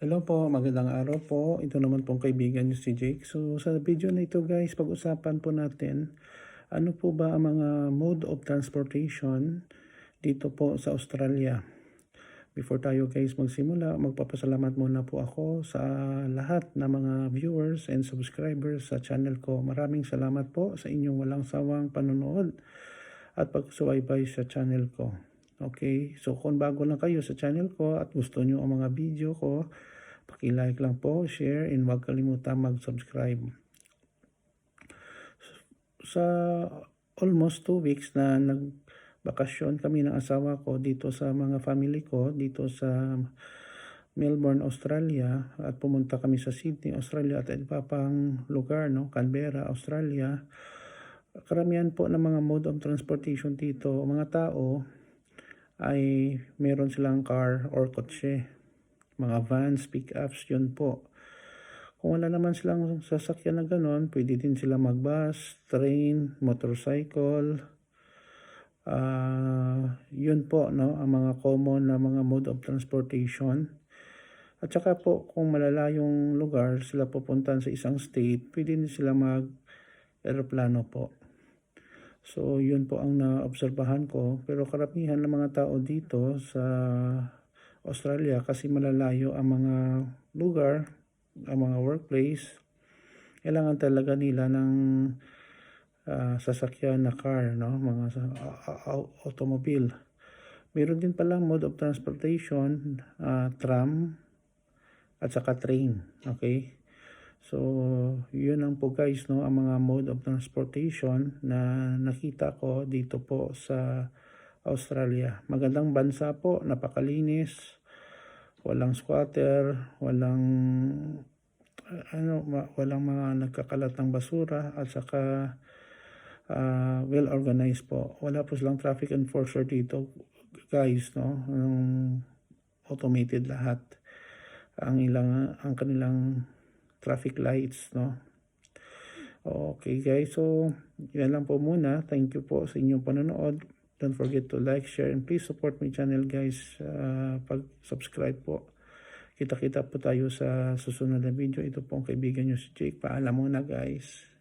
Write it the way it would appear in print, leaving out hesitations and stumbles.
Hello po, magandang araw po. Ito naman pong kaibigan niyo si Jake. So sa video na ito guys, pag-usapan po natin ano po ba ang mga mode of transportation dito po sa Australia. Before tayo guys magsimula, magpapasalamat muna po ako sa lahat ng mga viewers and subscribers sa channel ko. Maraming salamat po sa inyong walang sawang panonood at pagsubaybay sa channel ko. Okay, so kung bago lang kayo sa channel ko at gusto nyo ang mga video ko, paki-like lang po, share, and huwag kalimutan mag-subscribe. Sa almost 2 weeks na nagbakasyon kami ng asawa ko dito sa mga family ko, dito sa Melbourne, Australia, at pumunta kami sa Sydney, Australia, at iba pang lugar, no? Canberra, Australia. Karamihan po ng mga mode of transportation dito, mga tao ay meron silang car or kotse, mga vans, pick-ups, yun po. Kung wala naman silang sasakyan na gano'n, pwede din sila mag-bus, train, motorcycle. Yun po, no, ang mga common na mga mode of transportation. At saka po, kung malalayong lugar sila pupuntan sa isang state, pwede din sila mag-aeroplano po. So, yun po ang naobserbahan ko. Pero karamihan ng mga tao dito sa Australia, kasi malalayo ang mga lugar, ang mga workplace, kailangan talaga nila ng sasakyan na car, no? Mga automobile. Meron din palang mode of transportation, tram, at saka train. Okay? So, yun lang po guys, no, ang mga mode of transportation na nakita ko dito po sa Australia. Magandang bansa po, napakalinis, walang squatter, walang walang mga nagkakalat ng basura, at saka well organized po. Wala po silang traffic enforcer dito guys, no, automated lahat ang kanilang traffic lights, no. Okay guys, so yan lang po muna. Thank you po sa inyong panonood. Don't forget to like, share, and please support my channel guys. Pag-subscribe po. Kita-kita po tayo sa susunod na video. Ito po ang kaibigan nyo si Jake. Paalam muna guys.